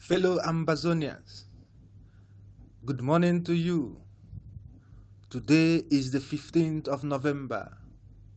Fellow Ambazonians, good morning to you. Today is the 15th of November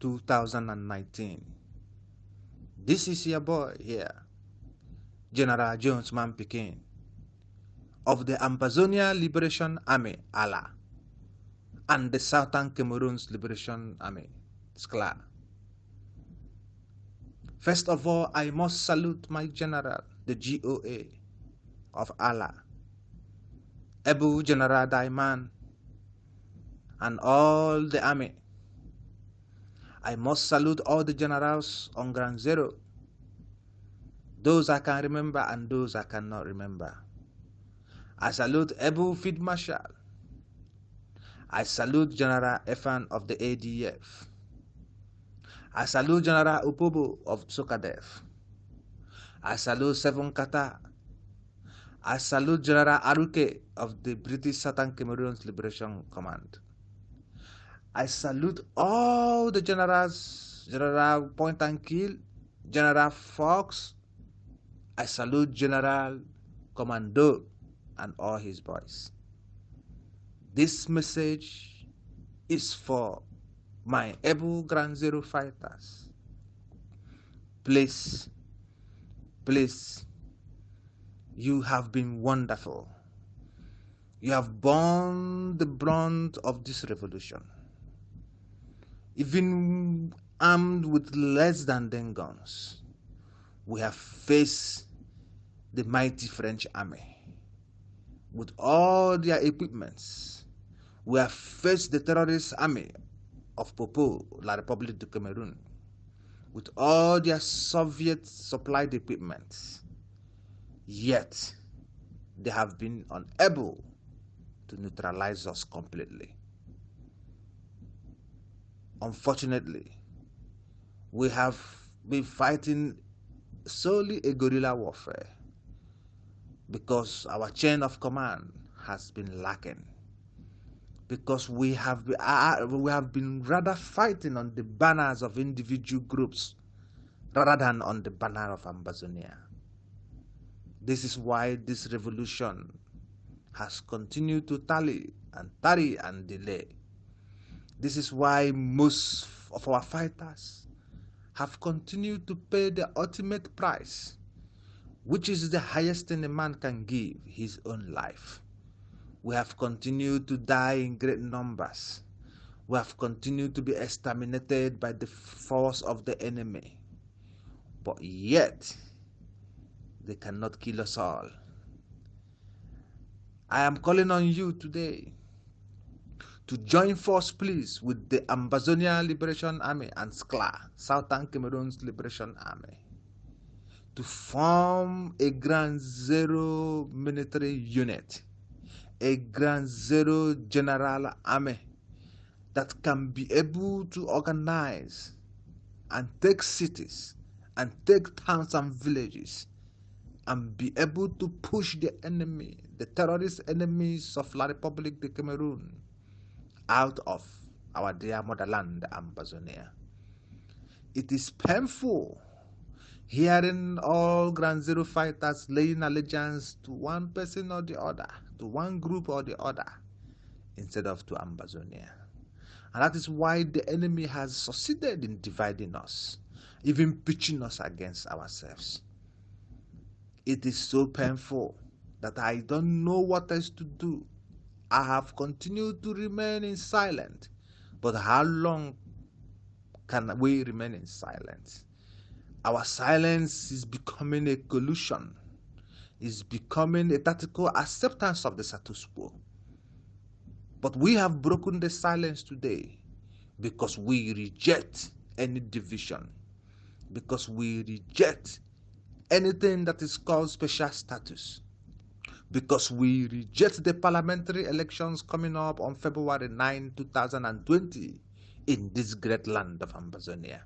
2019. This is your boy here, General Jones Manpiking of the Ambazonia Liberation Army, A.L.A, and the Southern Cameroon's Liberation Army, SCLA. First of all, I must salute my general, the GOA of A.L.A, Ebu General Daiman, and all the army. I must salute all the generals on Ground Zero, those I can remember and those I cannot remember. I salute Ebu Field Marshal. I salute General Efan of the ADF. I salute General Upobo of Sokadef. I salute Seven Kata. I salute General Aruke of the British Southern Cameroon's Liberation Command. I salute all the generals, General Point and Kill, General Fox. I salute General Commando and all his boys. This message is for my Ebu Grand Zero fighters. Please, you have been wonderful. You have borne the brunt of this revolution. Even armed with less than 10 guns, we have faced the mighty French army. With all their equipments, we have faced the terrorist army of Popo, La République du Cameroon, with all their Soviet-supplied equipment. Yet, they have been unable to neutralize us completely. Unfortunately, we have been fighting solely a guerrilla warfare because our chain of command has been lacking. Because we have been rather fighting on the banners of individual groups rather than on the banner of Ambazonia. This is why this revolution has continued to tarry and delay. This is why most of our fighters have continued to pay the ultimate price, which is the highest thing a man can give, his own life. We have continued to die in great numbers. We have continued to be exterminated by the force of the enemy. But yet, they cannot kill us all. I am calling on you today to join force, please, with the Ambazonia Liberation Army and SCLA, Southern Cameroon's Liberation Army, to form a Ground Zero military unit, a Ground Zero general army that can be able to organize and take cities and take towns and villages and be able to push the enemy, the terrorist enemies of La République de Cameroon, out of our dear motherland, Ambazonia. It is painful hearing all Ground Zero fighters laying allegiance to one person or the other, to one group or the other, instead of to Ambazonia. And that is why the enemy has succeeded in dividing us, even pitching us against ourselves. It is so painful that I don't know what else to do. I have continued to remain in silence, but how long can we remain in silence? Our silence is becoming a collusion, is becoming a tactical acceptance of the status quo. But we have broken the silence today because we reject any division, because we reject anything that is called special status, because we reject the parliamentary elections coming up on February 9, 2020 in this great land of Ambazonia.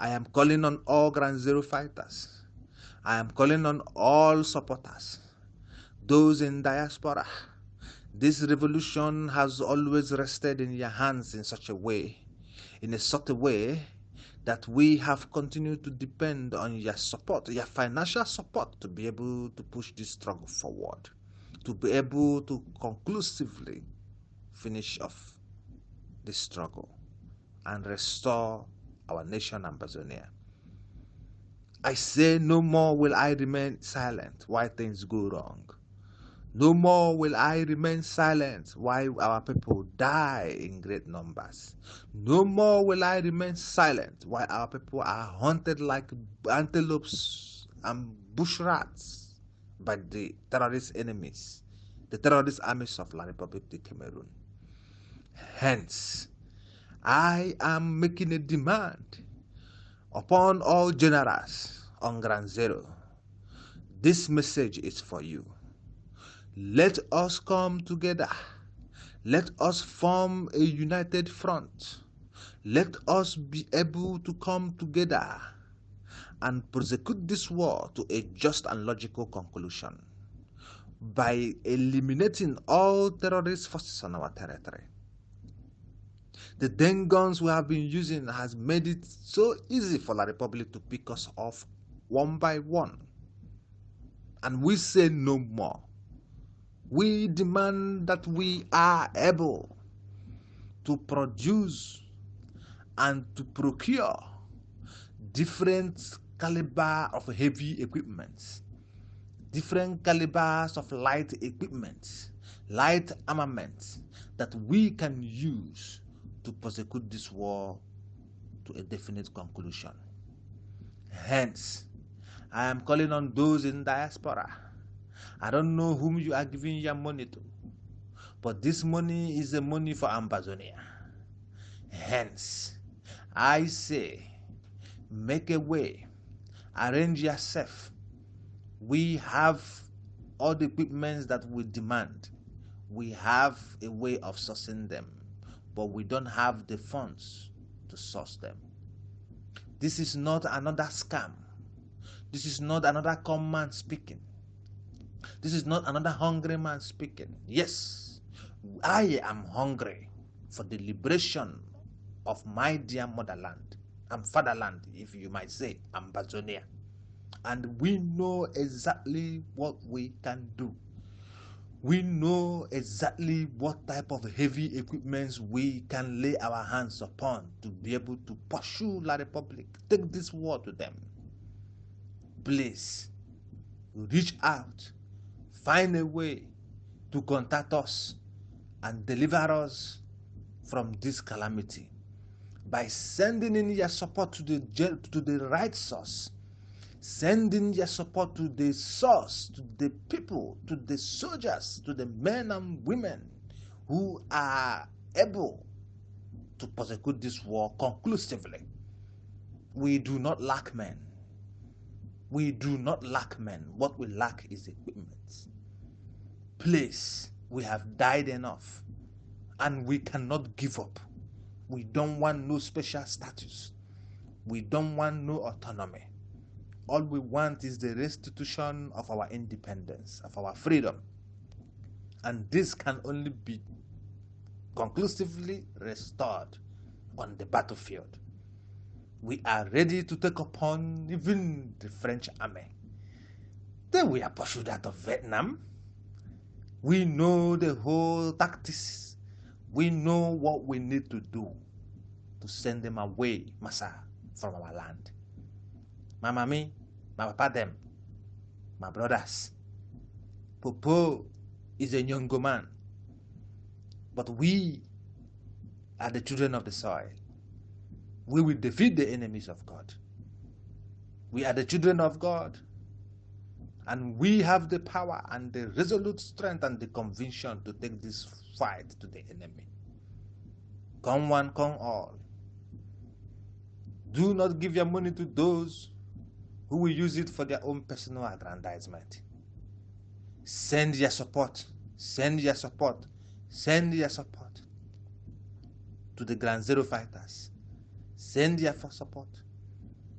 I am calling on all Ground Zero fighters. I am calling on all supporters, those in diaspora. This revolution has always rested in your hands in such a way that we have continued to depend on your support, your financial support, to be able to push this struggle forward, to be able to conclusively finish off this struggle and restore our nation, Ambazonia. I say no more will I remain silent while things go wrong. No more will I remain silent while our people die in great numbers. No more will I remain silent while our people are hunted like antelopes and bush rats by the terrorist enemies, the terrorist armies of La Republic de Cameroon. Hence, I am making a demand upon all generals on Ground Zero. This message is for you. Let us come together. Let us form a united front. Let us be able to come together and prosecute this war to a just and logical conclusion by eliminating all terrorist forces on our territory. The den guns we have been using has made it so easy for the Republic to pick us off one by one. And we say no more. We demand that we are able to produce and to procure different caliber of heavy equipment, different calibers of light equipment, light armament that we can use to prosecute this war to a definite conclusion. Hence, I am calling on those in diaspora. I don't know whom you are giving your money to, but this money is the money for Ambazonia. Hence, I say, make a way, arrange yourself. We have all the equipments that we demand. We have a way of sourcing them, but we don't have the funds to source them. This is not another scam. This is not another con man speaking. This is not another hungry man speaking. Yes, I am hungry for the liberation of my dear motherland and fatherland, if you might say, Ambazonia. And we know exactly what we can do. We know exactly what type of heavy equipments we can lay our hands upon to be able to pursue La Republic, take this war to them. Please, reach out, find a way to contact us and deliver us from this calamity by sending in your support to the right source, sending your support to the source, to the people, to the soldiers, to the men and women who are able to prosecute this war conclusively. We do not lack men. We do not lack men. What we lack is equipment. Please, we have died enough and we cannot give up. We don't want no special status. We don't want no autonomy. All we want is the restitution of our independence, of our freedom. And this can only be conclusively restored on the battlefield. We are ready to take upon even the French army. Then we are pursued out of Vietnam. We know the whole tactics. We know what we need to do to send them away, Massa, from our land. My mommy, my papa them, my brothers. Popo is a young man. But we are the children of the soil. We will defeat the enemies of God. We are the children of God. And we have the power and the resolute strength and the conviction to take this fight to the enemy. Come one, come all. Do not give your money to those who will use it for their own personal aggrandizement. Send your support. Send your support. Send your support to the Ground Zero fighters. Send your support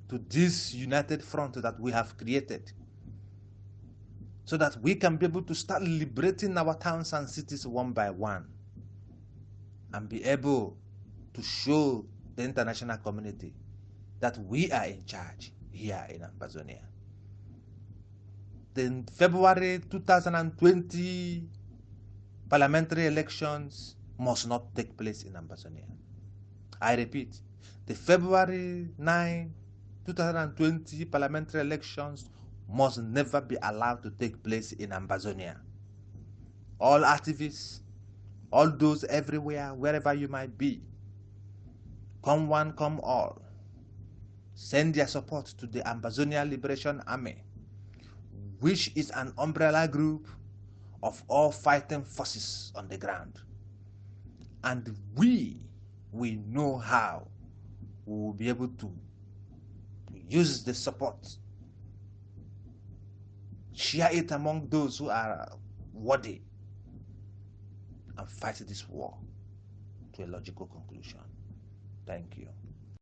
to this united front that we have created, so that we can be able to start liberating our towns and cities one by one and be able to show the international community that we are in charge here in Ambazonia. The February 2020 parliamentary elections must not take place in Ambazonia. I repeat, the February 9, 2020 parliamentary elections must never be allowed to take place in Ambazonia. All activists, all those everywhere, wherever you might be, come one, come all, send their support to the Ambazonia Liberation Army, which is an umbrella group of all fighting forces on the ground. And we know how we will be able to use the support, share it among those who are worthy, and fight this war to a logical conclusion. Thank you.